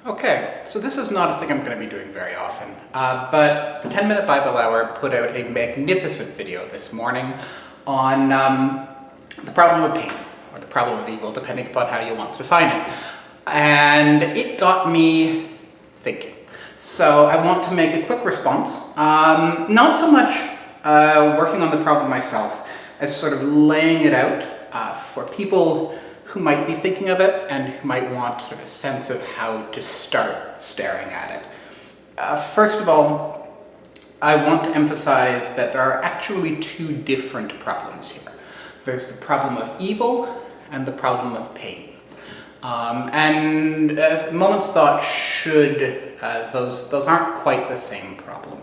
Okay, so this is not a thing I'm going to be doing very often, but the 10-Minute Bible Hour put out a magnificent video this morning on the problem of pain, or the problem of evil, depending upon how you want to define it. And it got me thinking. So I want to make a quick response, not so much working on the problem myself, as sort of laying it out for people who might be thinking of it and who might want sort of a sense of how to start staring at it. First of all, I want to emphasize that there are actually two different problems here. There's the problem of evil and the problem of pain. And a moment's thought should, those aren't quite the same problem.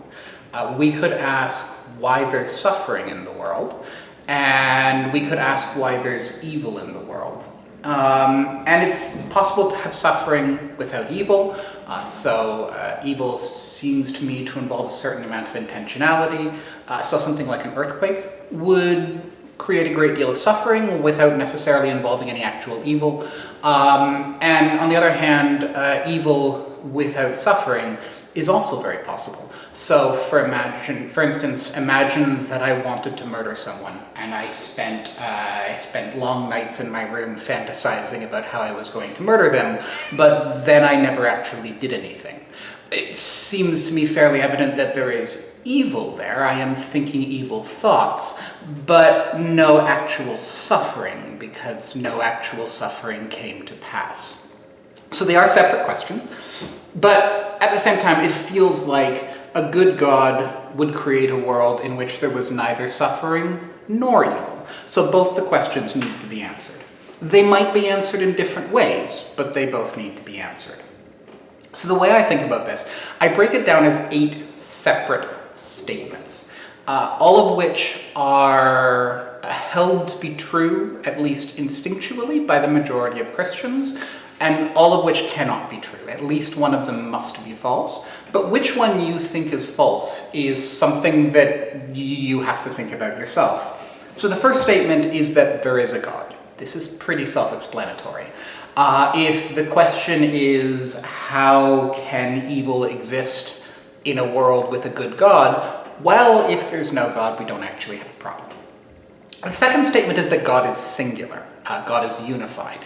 We could ask why there's suffering in the world, and we could ask why there's evil in the world. And it's possible to have suffering without evil. Evil seems to me to involve a certain amount of intentionality. So something like an earthquake would create a great deal of suffering without necessarily involving any actual evil. And on the other hand, evil without suffering is also very possible. So for instance, imagine that I wanted to murder someone, and I spent long nights in my room fantasizing about how I was going to murder them, but then I never actually did anything. It seems to me fairly evident that there is evil there. I am thinking evil thoughts, but no actual suffering, because no actual suffering came to pass. So they are separate questions, but at the same time, it feels like a good God would create a world in which there was neither suffering nor evil. So both the questions need to be answered. They might be answered in different ways, but they both need to be answered. So the way I think about this, I break it down as 8 separate statements, all of which are held to be true, at least instinctually, by the majority of Christians, and all of which cannot be true. At least one of them must be false. But which one you think is false is something that you have to think about yourself. So the first statement is that there is a God. This is pretty self-explanatory. If the question is, how can evil exist in a world with a good God? Well, if there's no God, we don't actually have a problem. The second statement is that God is singular. God is unified.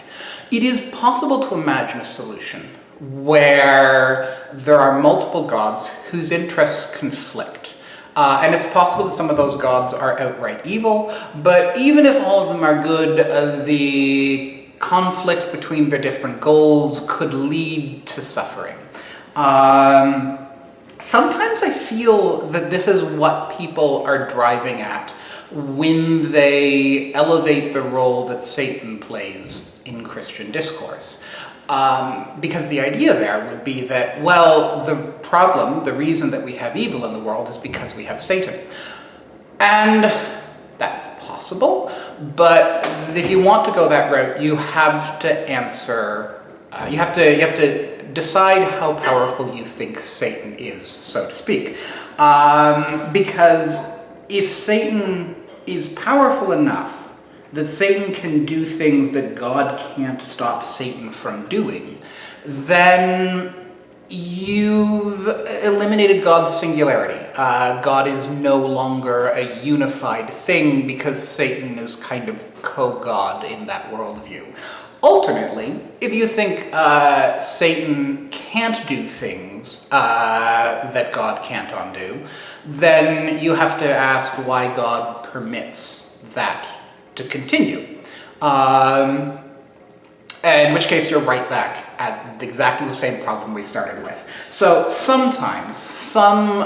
It is possible to imagine a solution where there are multiple gods whose interests conflict. And it's possible that some of those gods are outright evil, but even if all of them are good, the conflict between their different goals could lead to suffering. Sometimes I feel that this is what people are driving at when they elevate the role that Satan plays in Christian discourse. Because the idea there would be that, well, the reason that we have evil in the world is because we have Satan. And that's possible, but if you want to go that route, you have to answer, you have to decide how powerful you think Satan is, so to speak. Because if Satan is powerful enough that Satan can do things that God can't stop Satan from doing, then you've eliminated God's singularity. God is no longer a unified thing because Satan is kind of co-God in that worldview. Alternately, if you think Satan can't do things that God can't undo, then you have to ask why God permits that to continue. In which case you're right back at exactly the same problem we started with. So sometimes, some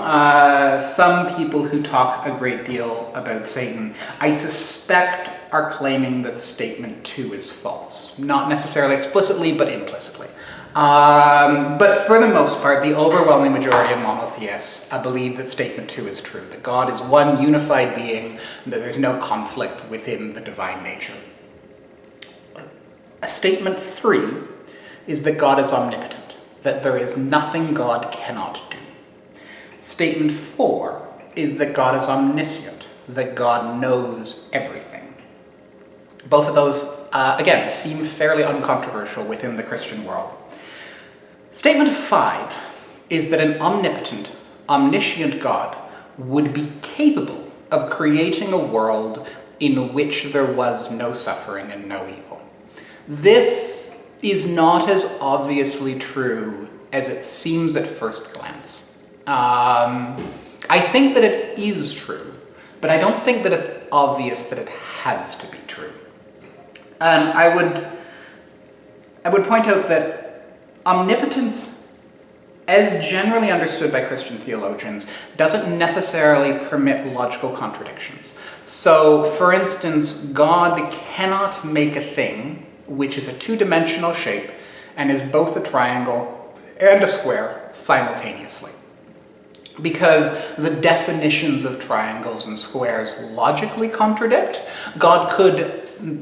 people who talk a great deal about Satan, I suspect are claiming that statement 2 is false. Not necessarily explicitly, but implicitly. But for the most part, the overwhelming majority of monotheists believe that statement 2 is true, that God is one unified being, and that there's no conflict within the divine nature. Statement 3 is that God is omnipotent, that there is nothing God cannot do. Statement 4 is that God is omniscient, that God knows everything. Both of those, again, seem fairly uncontroversial within the Christian world. Statement 5 is that an omnipotent, omniscient God would be capable of creating a world in which there was no suffering and no evil. This is not as obviously true as it seems at first glance. I think that it is true, but I don't think that it's obvious that it has to be true. And I would point out that omnipotence, as generally understood by Christian theologians, doesn't necessarily permit logical contradictions. So, for instance, God cannot make a thing which is a two-dimensional shape and is both a triangle and a square simultaneously. Because the definitions of triangles and squares logically contradict. God could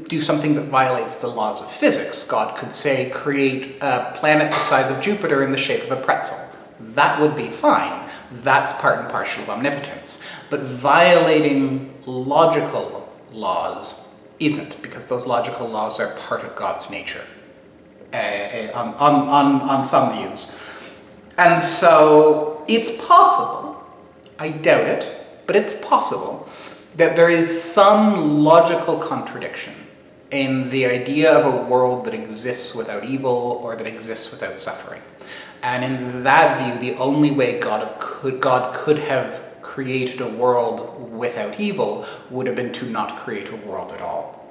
do something that violates the laws of physics. God could say, create a planet the size of Jupiter in the shape of a pretzel. That would be fine. That's part and parcel of omnipotence. But violating logical laws isn't, because those logical laws are part of God's nature on some views. And so it's possible, I doubt it, but it's possible that there is some logical contradiction in the idea of a world that exists without evil or that exists without suffering. And in that view, the only way God could have created a world without evil would have been to not create a world at all.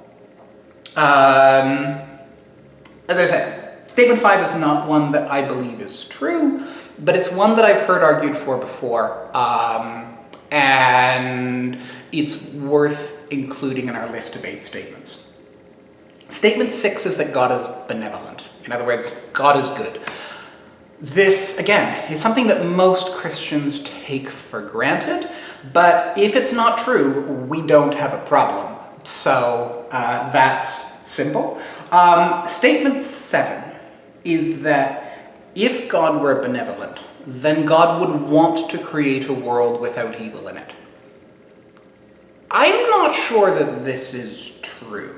As I said, Statement 5 is not one that I believe is true, but it's one that I've heard argued for before, and it's worth including in our list of 8 statements. Statement 6 is that God is benevolent. In other words, God is good. This, again, is something that most Christians take for granted, but if it's not true, we don't have a problem. So that's simple. Statement 7 is that if God were benevolent, then God would want to create a world without evil in it. I'm not sure that this is true.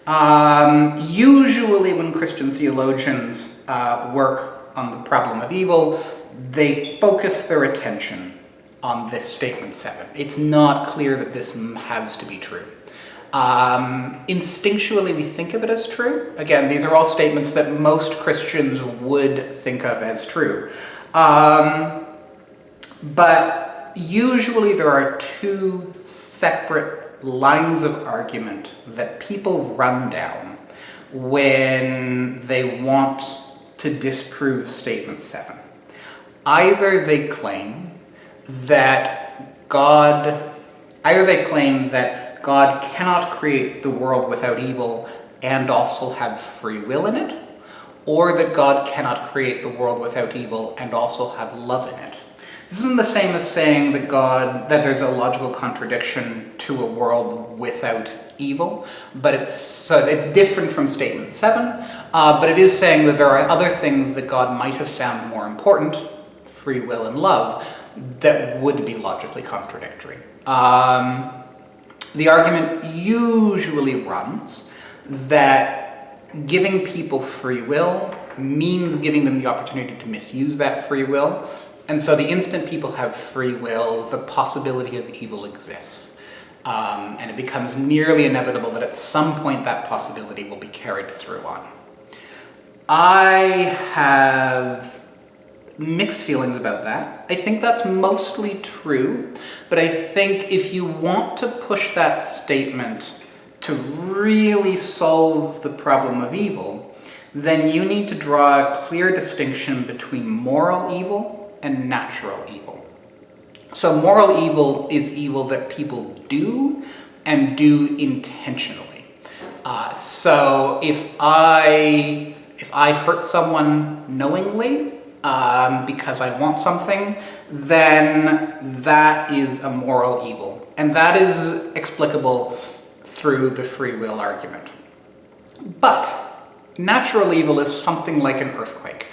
Usually when Christian theologians work on the problem of evil, they focus their attention on this statement 7. It's not clear that this has to be true. Instinctually, we think of it as true. Again, these are all statements that most Christians would think of as true. But usually there are 2 separate lines of argument that people run down when they want to disprove statement 7. Either they claim that God cannot create the world without evil and also have free will in it, or that God cannot create the world without evil and also have love in it. This isn't the same as saying that there's a logical contradiction to a world without evil, but it's different from statement 7, but it is saying that there are other things that God might have found more important, free will and love, that would be logically contradictory. The argument usually runs that giving people free will means giving them the opportunity to misuse that free will. And so the instant people have free will, the possibility of evil exists. And it becomes nearly inevitable that at some point that possibility will be carried through on. I have mixed feelings about that. I think that's mostly true, but I think if you want to push that statement to really solve the problem of evil, then you need to draw a clear distinction between moral evil and natural evil. So moral evil is evil that people do and do intentionally. So if I hurt someone knowingly because I want something, then that is a moral evil. And that is explicable through the free will argument. But natural evil is something like an earthquake,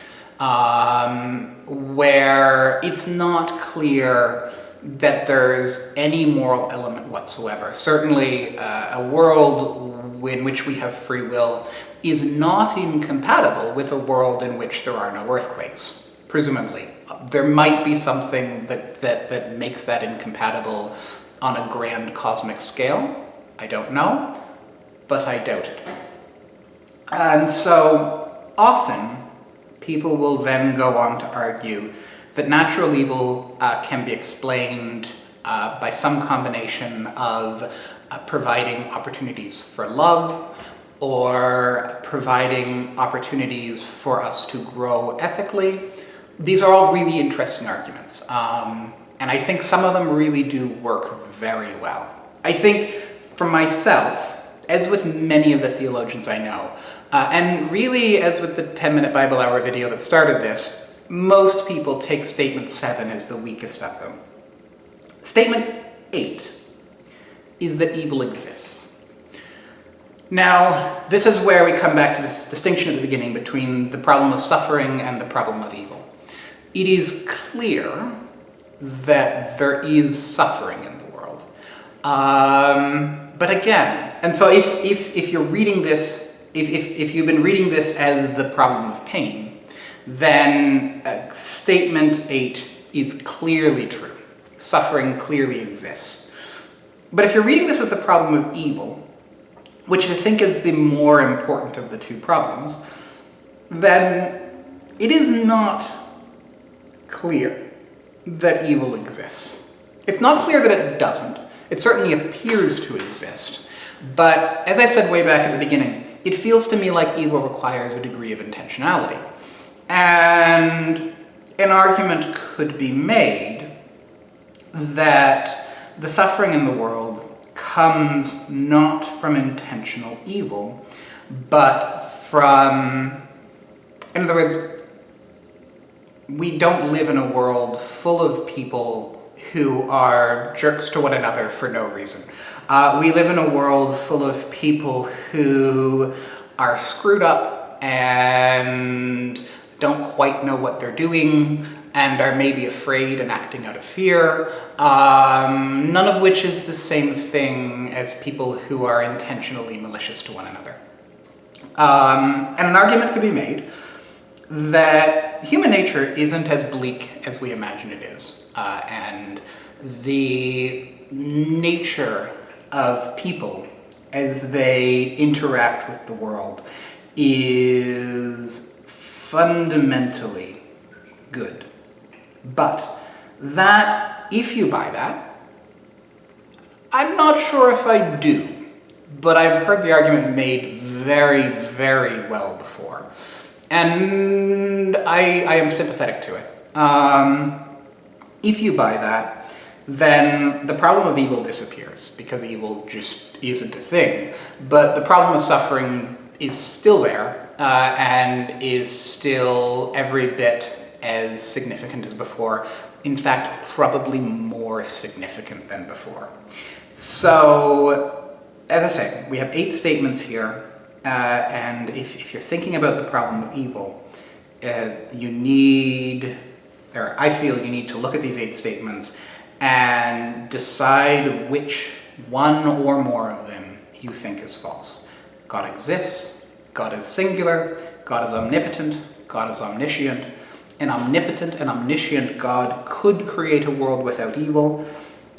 where it's not clear that there's any moral element whatsoever. Certainly, a world in which we have free will is not incompatible with a world in which there are no earthquakes, presumably. There might be something that makes that incompatible on a grand cosmic scale. I don't know, but I doubt it. And so often people will then go on to argue that natural evil can be explained by some combination of providing opportunities for love, or providing opportunities for us to grow ethically. These are all really interesting arguments, and I think some of them really do work very well. I think for myself, as with many of the theologians I know, and really as with the 10-minute Bible Hour video that started this, most people take statement 7 as the weakest of them. Statement 8 is that evil exists. Now, this is where we come back to this distinction at the beginning between the problem of suffering and the problem of evil. It is clear that there is suffering in the world. But again, and so if you're reading this, if you've been reading this as the problem of pain, then statement 8 is clearly true. Suffering clearly exists. But if you're reading this as the problem of evil, which I think is the more important of the two problems, then it is not clear that evil exists. It's not clear that it doesn't. It certainly appears to exist. But as I said way back at the beginning, it feels to me like evil requires a degree of intentionality. And an argument could be made that the suffering in the world comes not from intentional evil, but from, in other words, we don't live in a world full of people who are jerks to one another for no reason. We live in a world full of people who are screwed up and don't quite know what they're doing, and are maybe afraid and acting out of fear, none of which is the same thing as people who are intentionally malicious to one another. And an argument could be made that human nature isn't as bleak as we imagine it is, and the nature of people as they interact with the world is fundamentally good. But that, if you buy that, I'm not sure if I do, but I've heard the argument made very, very well before. And I am sympathetic to it. If you buy that, then the problem of evil disappears, because evil just isn't a thing. But the problem of suffering is still there, and is still every bit as significant as before. In fact, probably more significant than before. So, as I say, we have 8 statements here, and if you're thinking about the problem of evil, you need, or I feel you need to look at these 8 statements and decide which one or more of them you think is false. God exists, God is singular, God is omnipotent, God is omniscient. An omnipotent and omniscient God could create a world without evil.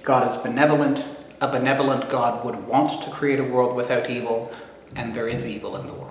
God is benevolent. A benevolent God would want to create a world without evil, and there is evil in the world.